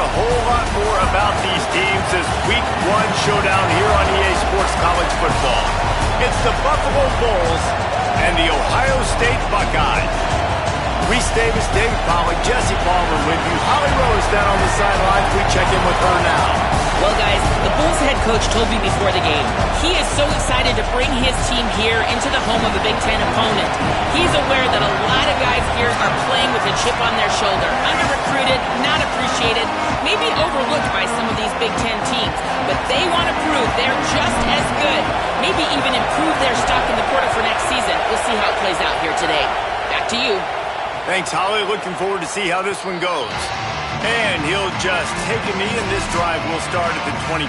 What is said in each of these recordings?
a whole lot more about these teams as Week 1 showdown here on EA Sports College Football. It's the Buffalo Bulls and the Ohio State Buckeyes. Reese Davis, David Pollack, Jesse Palmer with you. Holly Rose down on the sidelines. We check in with her now. Well, guys, the Bulls head coach told me before the game, he is so excited to bring his team here into the home of a Big Ten opponent. He's aware that a lot of guys here are playing with a chip on their shoulder, under-recruited, not appreciated, maybe overlooked by some of these Big Ten teams, but they want to prove they're just as good, maybe even improve their stock in the quarter for next season. We'll see how it plays out here today. Back to you. Thanks, Holly. Looking forward to see how this one goes. And he'll just take a knee, and this drive will start at the 25.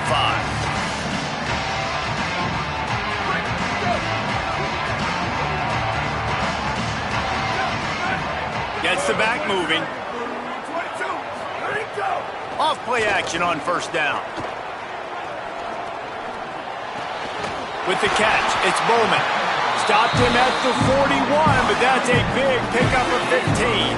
Gets the back moving. Off play action on first down. With the catch, it's Bowman. Stopped him at the 41, but that's a big pickup of 15.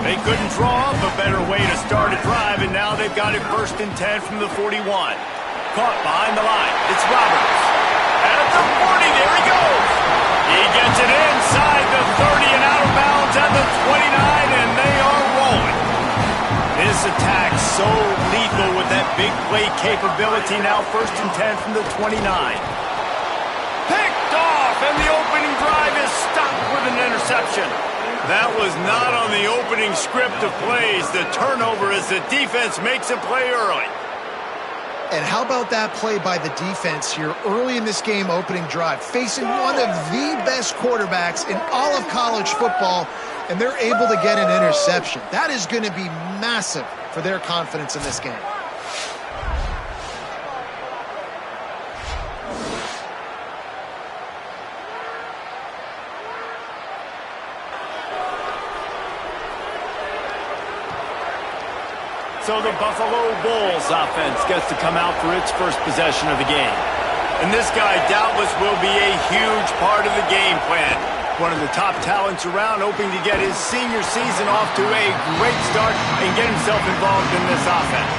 They couldn't draw up a better way to start a drive, and now they've got it 1st and 10 from the 41. Caught behind the line. It's Roberts. At the 40, there he goes. He gets it inside the 30 and out of bounds at the 29, and they are rolling. This attack so lethal with that big play capability. Now 1st and 10 from the 29. Picked off, and the opening drive is stopped with an interception. That was not on the opening script of plays. The turnover as the defense makes a play early. And how about that play by the defense here early in this game, opening drive, facing one of the best quarterbacks in all of college football, and they're able to get an interception. That is going to be massive for their confidence in this game. So the Buffalo Bulls offense gets to come out for its first possession of the game. And this guy doubtless will be a huge part of the game plan. One of the top talents around, hoping to get his senior season off to a great start and get himself involved in this offense.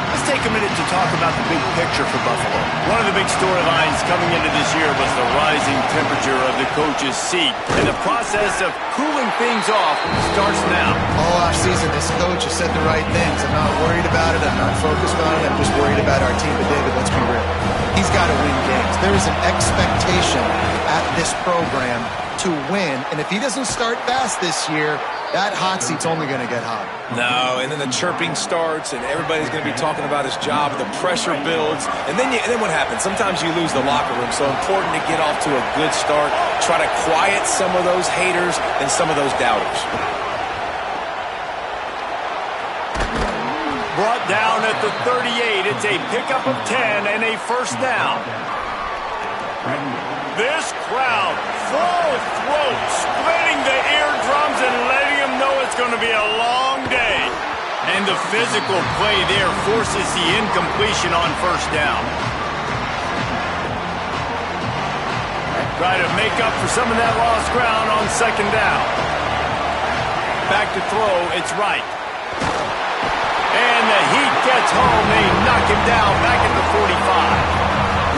Let's take a minute to talk about the big picture for Buffalo. One of the big storylines coming into this year was the rising temperature of the coach's seat. And the process of cooling things off starts now. All offseason, this coach has said the right things. I'm not worried about it. I'm not focused on it. I'm just worried about our team. But David, let's be real. He's got to win games. There is an expectation at this program to win. And if he doesn't start fast this year, that hot seat's only going to get hot. No, and then the chirping starts, and everybody's going to be talking about his job, and the pressure builds, and then what happens? Sometimes you lose the locker room, so important to get off to a good start, try to quiet some of those haters and some of those doubters. Brought down at the 38, it's a pickup of 10 and a first down. This crowd, full throat, splitting the eardrums and letting them know it's going to be a long day. And the physical play there forces the incompletion on first down. Try to make up for some of that lost ground on second down. Back to throw, it's right. And the heat gets home. They knock him down back at the 45.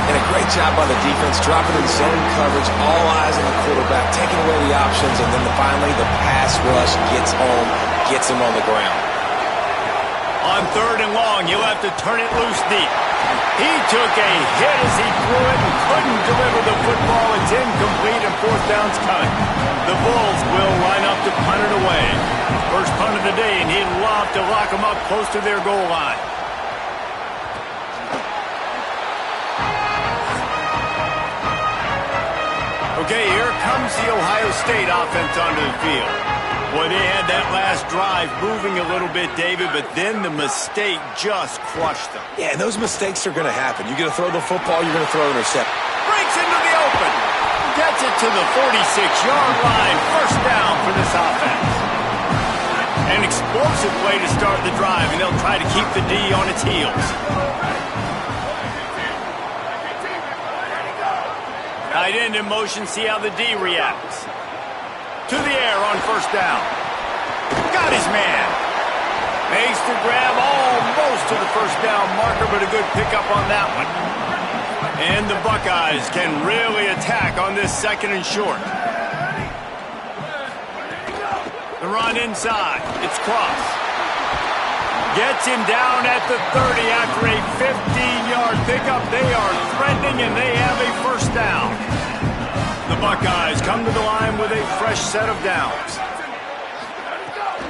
And a great job by the defense, dropping in zone coverage, all eyes on the quarterback, taking away the options, and then finally the pass rush gets home, gets him on the ground. On 3rd and long, he'll have to turn it loose deep. He took a hit as he threw it and couldn't deliver the football. It's incomplete and 4th down's coming. The Bulls will line up to punt it away. First punt of the day, and he'd love to lock them up close to their goal line. Okay, here comes the Ohio State offense onto the field. Boy, they had that last drive moving a little bit, David, but then the mistake just crushed them. Yeah, and those mistakes are going to happen. You're going to throw the football, you're going to throw an intercept. Breaks into the open. Gets it to the 46-yard line. First down for this offense. An explosive play to start the drive, and they'll try to keep the D on its heels. Tight end in motion, see how the D reacts. To the air on first down. Got his man. Makes to grab almost to the first down marker, but a good pickup on that one. And the Buckeyes can really attack on this 2nd and short. The run inside. It's Cross. Gets him down at the 30 after a 15-yard pickup. They are threatening, and they have a first down. The Buckeyes come to the line with a fresh set of downs.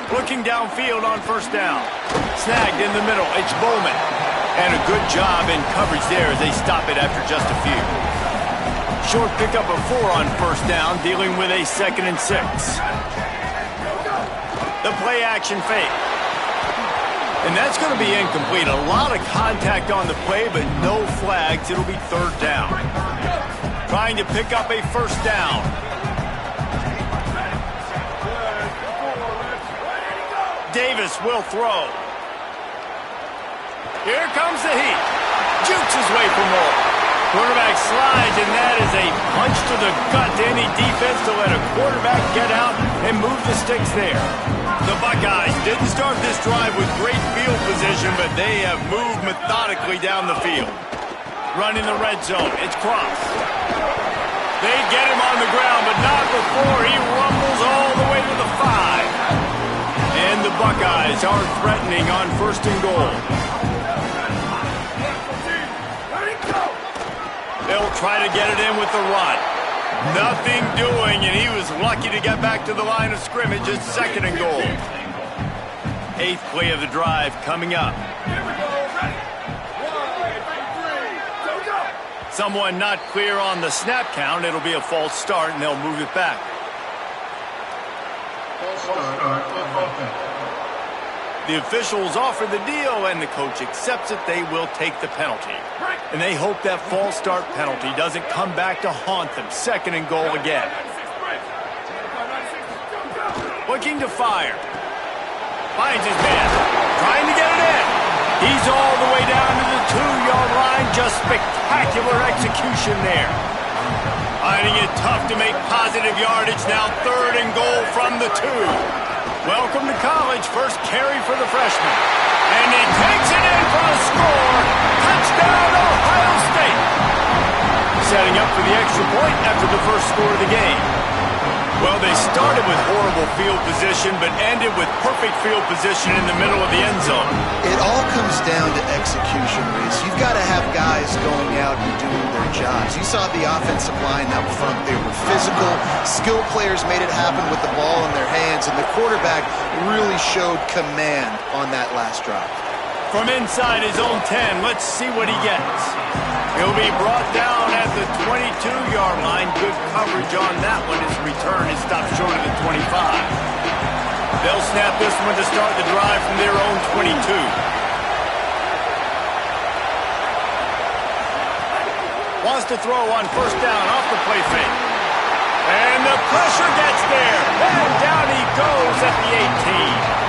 Looking downfield on first down. Snagged in the middle. It's Bowman. And a good job in coverage there as they stop it after just a few. Short pickup of 4 on first down, dealing with a 2nd and 6. The play action fake. And that's going to be incomplete. A lot of contact on the play, but no flags. It'll be 3rd down. Trying to pick up a first down. Davis will throw. Here comes the heat. Jukes his way for more. Quarterback slides, and that is a punch to the gut to any defense to let a quarterback get out and move the sticks there. The Buckeyes didn't start this drive with great field position, but they have moved methodically down the field. Running the red zone. It's Cross. They get him on the ground, but not before he rumbles all the way to the 5. And the Buckeyes are threatening on 1st and goal. They'll try to get it in with the run. Nothing doing, and he was lucky to get back to the line of scrimmage. It's 2nd and goal. 8th play of the drive coming up. Someone not clear on the snap count. It'll be a false start, and they'll move it back. The officials offer the deal, and the coach accepts it. They will take the penalty. And they hope that false start penalty doesn't come back to haunt them. 2nd and goal again. Looking to fire. Finds his man. Trying to get it in. He's all the way down to the 2-yard line. Just spectacular execution there. Finding it tough to make positive yardage. Now 3rd and goal from the 2. Welcome to college. First carry for the freshman. And he takes it in for a score. Touchdown, Ohio State. Setting up for the extra point after the first score of the game. Well, they started with horrible field position, but ended with perfect field position in the middle of the end zone. It all comes down to execution, Reese. You've got to have guys going out and doing their jobs. You saw the offensive line up front. They were physical. Skilled players made it happen with the ball in their hands, and the quarterback really showed command on that last drive. From inside his own 10, let's see what he gets. He'll be brought down at the 22-yard line. Good coverage on that one. His return is stopped short of the 25. They'll snap this one to start the drive from their own 22. Wants to throw on first down off the play fake. And the pressure gets there. And down he goes at the 18.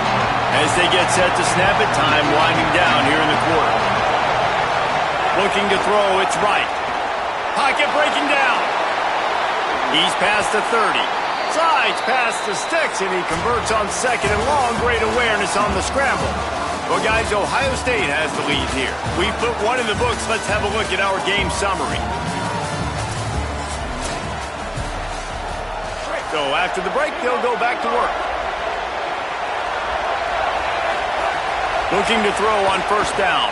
As they get set to snap it, time winding down here in the quarter. Looking to throw, it's right. Pocket breaking down. He's past the 30. Slides past the sticks, and he converts on 2nd and long. Great awareness on the scramble. Well, guys, Ohio State has the lead here. We put one in the books. Let's have a look at our game summary. So after the break, they'll go back to work. Looking to throw on first down.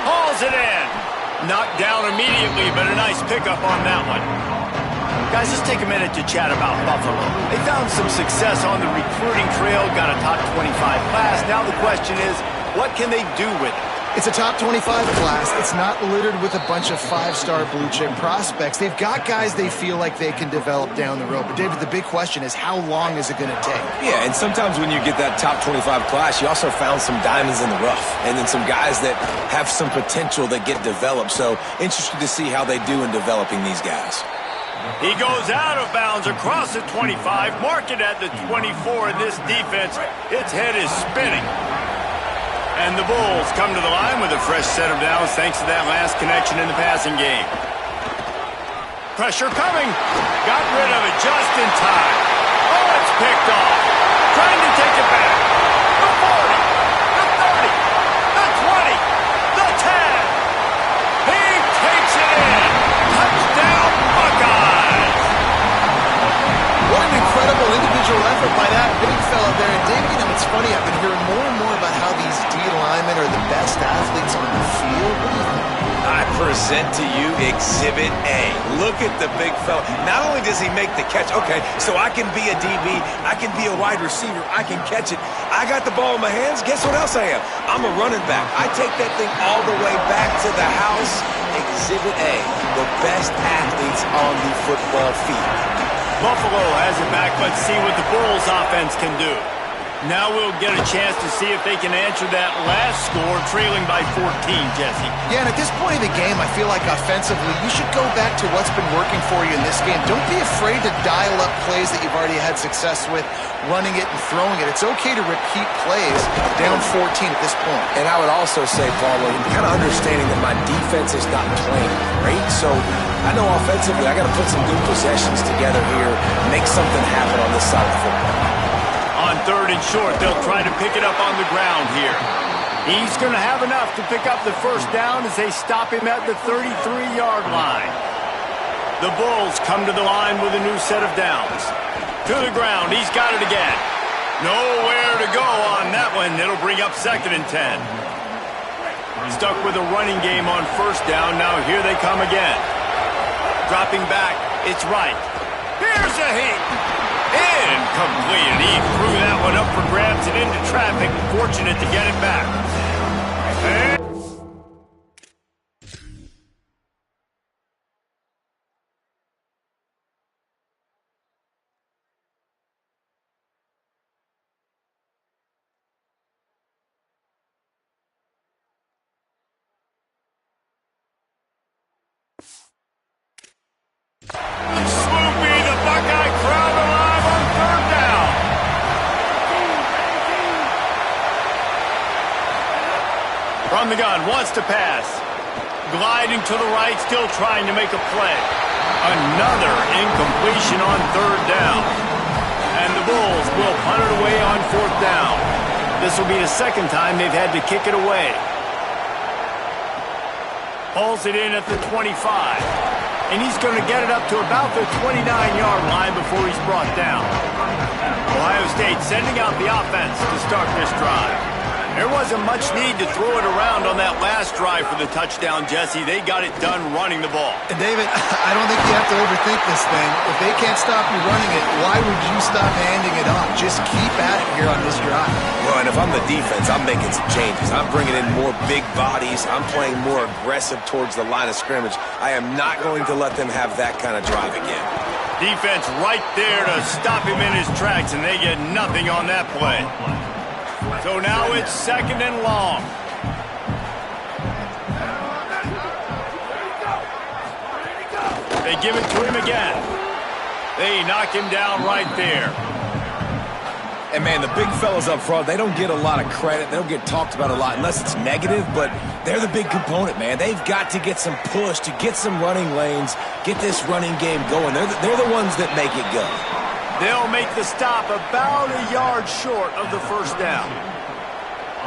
Hauls it in. Knocked down immediately, but a nice pickup on that one. Guys, let's take a minute to chat about Buffalo. They found some success on the recruiting trail, got a top 25 class. Now the question is, what can they do with it? It's a top 25 class. It's not littered with a bunch of 5-star blue-chip prospects. They've got guys they feel like they can develop down the road. But, David, the big question is, how long is it going to take? Yeah, and sometimes when you get that top 25 class, you also found some diamonds in the rough. And then some guys that have some potential that get developed. So, interested to see how they do in developing these guys. He goes out of bounds across the 25, marked it at the 24 in this defense. Its head is spinning. And the Bulls come to the line with a fresh set of downs thanks to that last connection in the passing game. Pressure coming. Got rid of it just in time. Oh, it's picked off. Trying to take it back. The 40. funny. I've been hearing more and more about how these D linemen are the best athletes on the field. What do you think? I present to you Exhibit A. Look at the big fella. Not only does he make the catch, okay, so I can be a DB, I can be a wide receiver, I can catch it. I got the ball in my hands. Guess what else I am? I'm a running back. I take that thing all the way back to the house. Exhibit A, the best athletes on the football field. Buffalo has it back. Let's see what the Bulls offense can do. Now we'll get a chance to see if they can answer that last score, trailing by 14, Jesse. Yeah, and at this point in the game, I feel like offensively, you should go back to what's been working for you in this game. Don't be afraid to dial up plays that you've already had success with, running it and throwing it. It's okay to repeat plays down 14 at this point. And I would also say, Paul, kind of understanding that my defense is not playing great, so I know offensively I got to put some good possessions together here, make something happen on this side of the football. On 3rd and short, they'll try to pick it up on the ground here. He's going to have enough to pick up the first down as they stop him at the 33-yard line. The Bulls come to the line with a new set of downs. To the ground, he's got it again. Nowhere to go on that one. It'll bring up 2nd and 10. Stuck with a running game on 1st down. Now here they come again. Dropping back, it's right. Here's a heat. Incomplete. He threw that one up for grabs and into traffic. Fortunate to get it back. Swoopy, the Buckeye crowd alive on 3rd down. From the gun, wants to pass. Gliding to the right, still trying to make a play. Another incompletion on 3rd down. And the Bulls will punt it away on 4th down. This will be the 2nd time they've had to kick it away. Hauls it in at the 25. And he's going to get it up to about the 29-yard line before he's brought down. Ohio State sending out the offense to start this drive. There wasn't much need to throw it around on that last drive for the touchdown, Jesse. They got it done running the ball. And David, I don't think you have to overthink this thing. If they can't stop you running it, why would you stop handing it off? Just keep at it here on this drive. Well, and if I'm the defense, I'm making some changes. I'm bringing in more big bodies. I'm playing more aggressive towards the line of scrimmage. I am not going to let them have that kind of drive again. Defense right there to stop him in his tracks, and they get nothing on that play. So now it's 2nd and long. They give it to him again. They knock him down right there. And, man, the big fellas up front, they don't get a lot of credit. They don't get talked about a lot unless it's negative, but they're the big component, man. They've got to get some push, to get some running lanes, get this running game going. They're the ones that make it go. They'll make the stop about a yard short of the 1st down.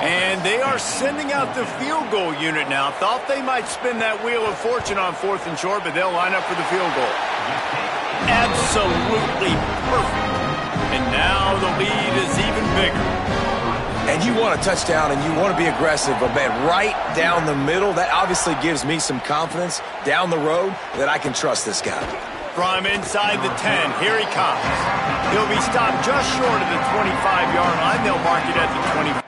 And they are sending out the field goal unit now. Thought they might spin that wheel of fortune on 4th and short, but they'll line up for the field goal. Absolutely perfect. And now the lead is even bigger. And you want a touchdown and you want to be aggressive, but, man, right down the middle, that obviously gives me some confidence down the road that I can trust this guy. From inside the 10, here he comes. He'll be stopped just short of the 25-yard line. They'll mark it at the 25.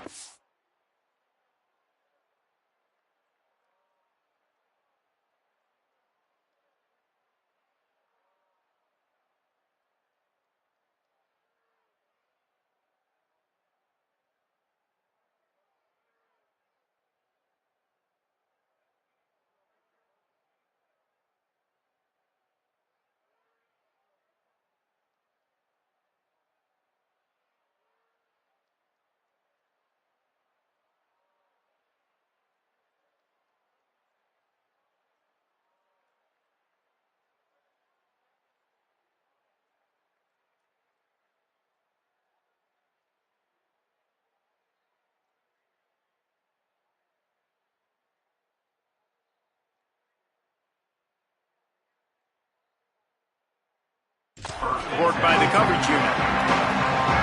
Worked by the coverage unit.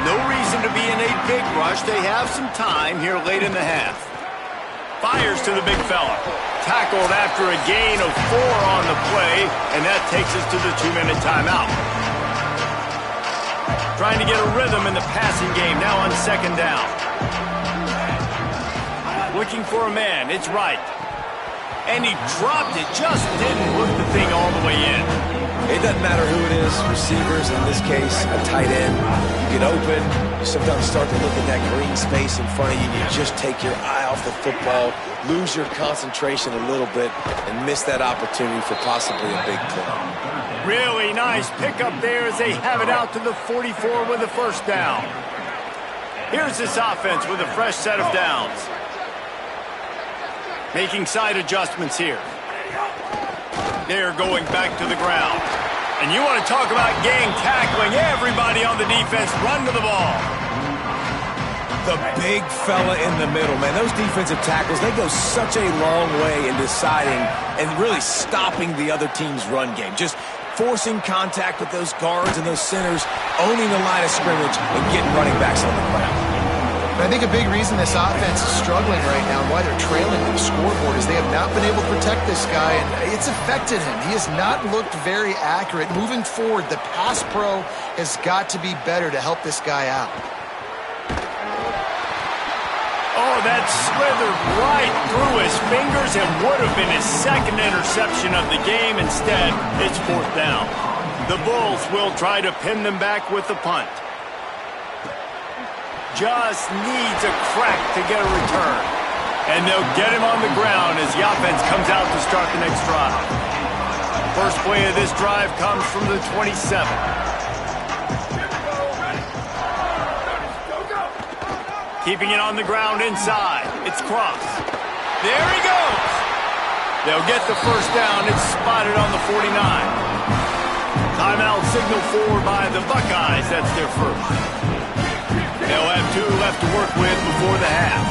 No reason to be in a big rush. They have some time here late in the half. Fires to the big fella. Tackled after a gain of 4 on the play, and that takes us to the 2-minute timeout. Trying to get a rhythm in the passing game now on 2nd down. Looking for a man. It's right. And he dropped it. Just didn't hook the thing all the way in. It doesn't matter who it is, receivers, in this case, a tight end. You get open, you sometimes start to look at that green space in front of you, and you just take your eye off the football, lose your concentration a little bit, and miss that opportunity for possibly a big play. Really nice pickup there as they have it out to the 44 with a 1st down. Here's this offense with a fresh set of downs. Making side adjustments here. They're going back to the ground. And you want to talk about gang tackling. Everybody on the defense run to the ball. The big fella in the middle, man. Those defensive tackles, they go such a long way in deciding and really stopping the other team's run game. Just forcing contact with those guards and those centers, owning the line of scrimmage, and getting running backs on the ground. I think a big reason this offense is struggling right now and why they're trailing on the scoreboard is they have not been able to protect this guy, and it's affected him. He has not looked very accurate. Moving forward, the pass pro has got to be better to help this guy out. Oh, that slithered right through his fingers and would have been his 2nd interception of the game. Instead, it's 4th down. The Bulls will try to pin them back with the punt. Just needs a crack to get a return. And they'll get him on the ground as the offense comes out to start the next drive. First play of this drive comes from the 27. Keeping it on the ground inside. It's Cross. There he goes. They'll get the 1st down. It's spotted on the 49. Timeout signal forward by the Buckeyes. That's their first. They'll have 2 left to work with before the half.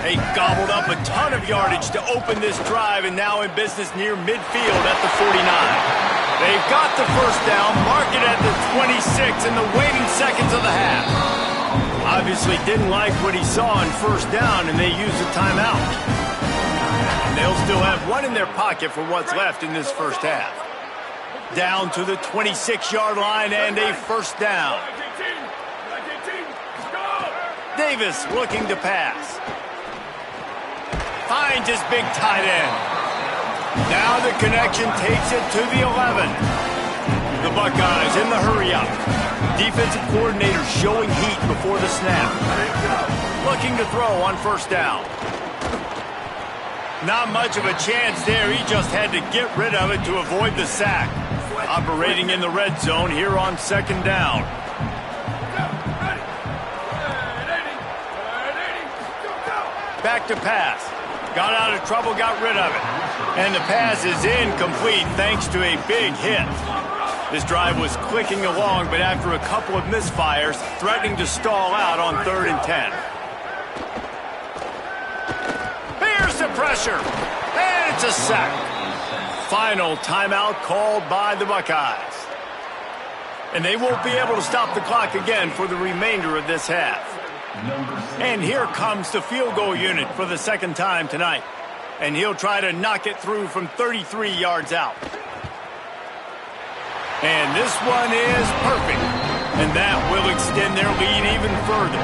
They gobbled up a ton of yardage to open this drive, and now in business near midfield at the 49. They've got the 1st down, mark it at the 26 in the waning seconds of the half. Obviously didn't like what he saw on 1st down, and they used a timeout. And they'll still have 1 in their pocket for what's left in this 1st half. Down to the 26-yard line and a 1st down. Davis looking to pass. Finds his big tight end. Now the connection takes it to the 11. The Buckeyes in the hurry-up. Defensive coordinator showing heat before the snap. Looking to throw on 1st down. Not much of a chance there. He just had to get rid of it to avoid the sack. Operating in the red zone here on 2nd down. Back to pass. Got out of trouble, got rid of it. And the pass is incomplete thanks to a big hit. This drive was clicking along, but after a couple of misfires, threatening to stall out on 3rd and 10. Here's the pressure. And it's a sack. Final timeout called by the Buckeyes. And they won't be able to stop the clock again for the remainder of this half. And here comes the field goal unit for the 2nd time tonight. And he'll try to knock it through from 33 yards out. And this one is perfect. And that will extend their lead even further.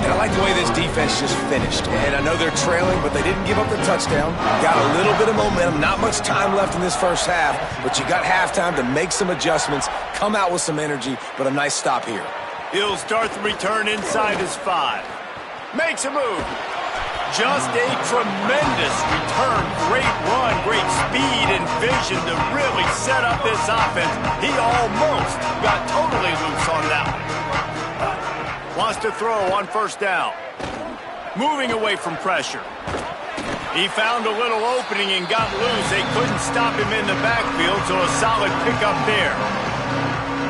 And I like the way this defense just finished. And I know they're trailing, but they didn't give up the touchdown. Got a little bit of momentum. Not much time left in this 1st half, but you got halftime to make some adjustments, come out with some energy, but a nice stop here. He'll start the return inside his 5. Makes a move. Just a tremendous return. Great run, great speed and vision to really set up this offense. He almost got totally loose on that one. Wants to throw on 1st down. Moving away from pressure. He found a little opening and got loose. They couldn't stop him in the backfield, so a solid pickup there.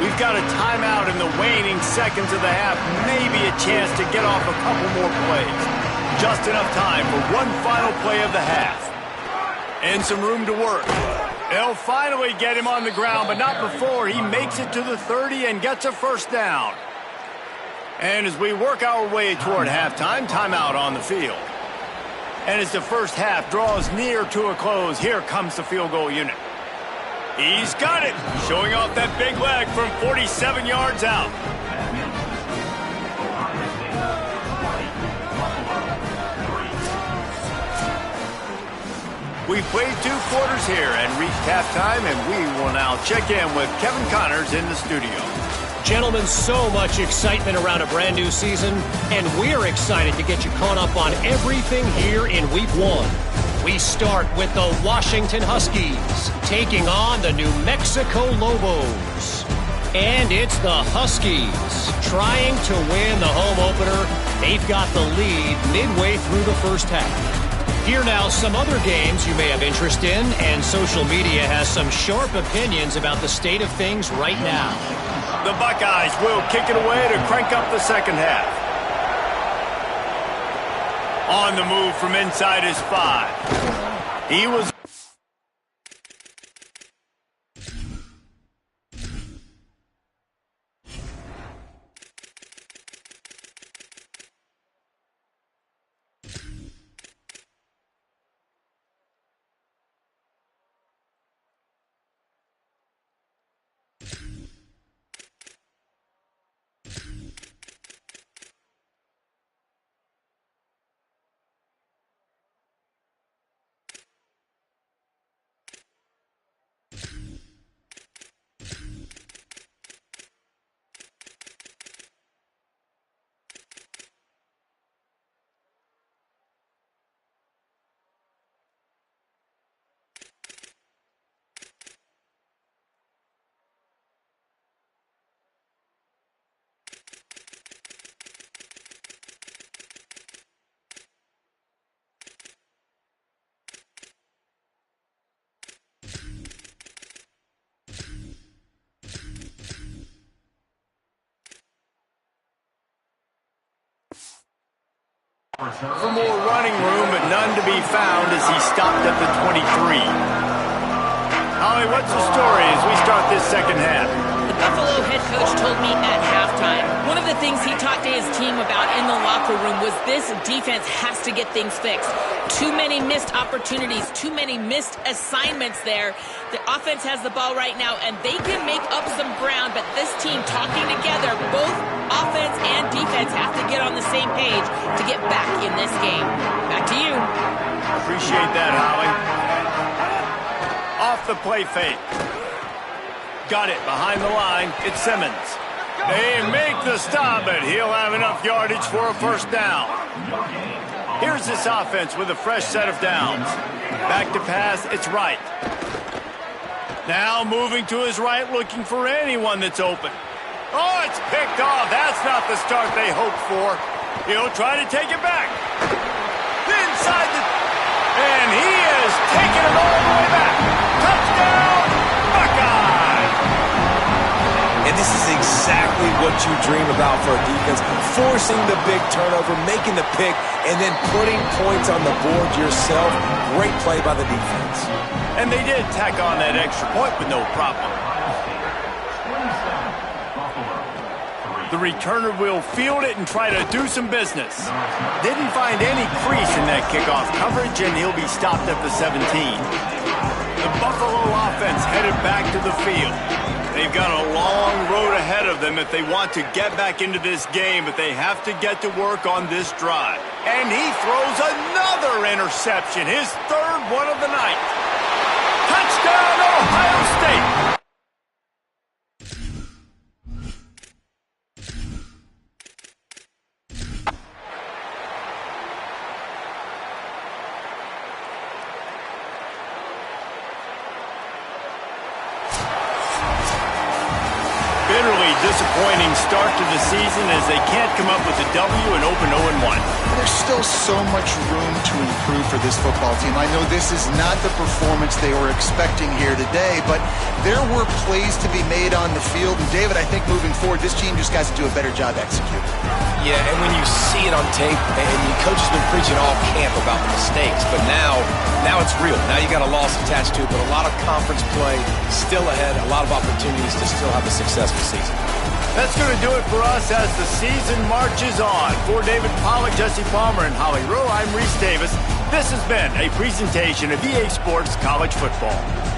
We've got a timeout in the waning seconds of the half. Maybe a chance to get off a couple more plays. Just enough time for one final play of the half. And some room to work. They'll finally get him on the ground, but not before he makes it to the 30 and gets a 1st down. And as we work our way toward halftime, timeout on the field. And as the first half draws near to a close, here comes the field goal unit. He's got it, showing off that big leg from 47 yards out. We've played 2 quarters here and reached halftime, and we will now check in with Kevin Connors in the studio. Gentlemen, so much excitement around a brand new season, and we're excited to get you caught up on everything here in Week 1. We start with the Washington Huskies taking on the New Mexico Lobos. And it's the Huskies trying to win the home opener. They've got the lead midway through the first half. Here now, some other games you may have interest in, and social media has some sharp opinions about the state of things right now. The Buckeyes will kick it away to crank up the second half. On the move from inside his 5. He was... For more running room, but none to be found as he stopped at the 23. Holly, what's the story as we start this second half? The Buffalo head coach told me at halftime, one of the things he talked to his team about in the locker room was this defense has to get things fixed. Too many missed opportunities, too many missed assignments there. The offense has the ball right now, and they can make up some ground, but this team talking together, both offense and defense have to get on the same page to get back in this game. Back to you. Appreciate that, Holly. Off the play fake. Got it behind the line. It's Simmons. They make the stop, but he'll have enough yardage for a first down. Here's this offense with a fresh set of downs. Back to pass, it's Wright. Now moving to his right, looking for anyone that's open. Oh, it's picked off. That's not the start they hoped for. He'll try to take it back. Inside the... And he is taking it all the way back. Touchdown, Buckeye! And this is exactly what you dream about for a defense. Forcing the big turnover, making the pick, and then putting points on the board yourself. Great play by the defense. And they did tack on that extra point with no problem. The returner will field it and try to do some business. Didn't find any crease in that kickoff coverage, and he'll be stopped at the 17. The Buffalo offense headed back to the field. They've got a long road ahead of them if they want to get back into this game, but they have to get to work on this drive. And he throws another interception, his third one of the night. Touchdown, Ohio State! Bitterly disappointing start to the season as they can't come up with a W and open 0-1. There's still so much room to improve for this football team. I know this is not the performance they were expecting here today, but there were plays to be made on the field. And David, I think moving forward, this team just has to do a better job executing. Yeah, and when you see it on tape, and the coach has been preaching all camp about the mistakes, but now it's real. Now you got a loss attached to it, but a lot of conference play still ahead, a lot of opportunities to still have a successful season. That's going to do it for us as the season marches on. For David Pollack, Jesse Palmer, and Holly Rowe, I'm Reese Davis. This has been a presentation of EA Sports College Football.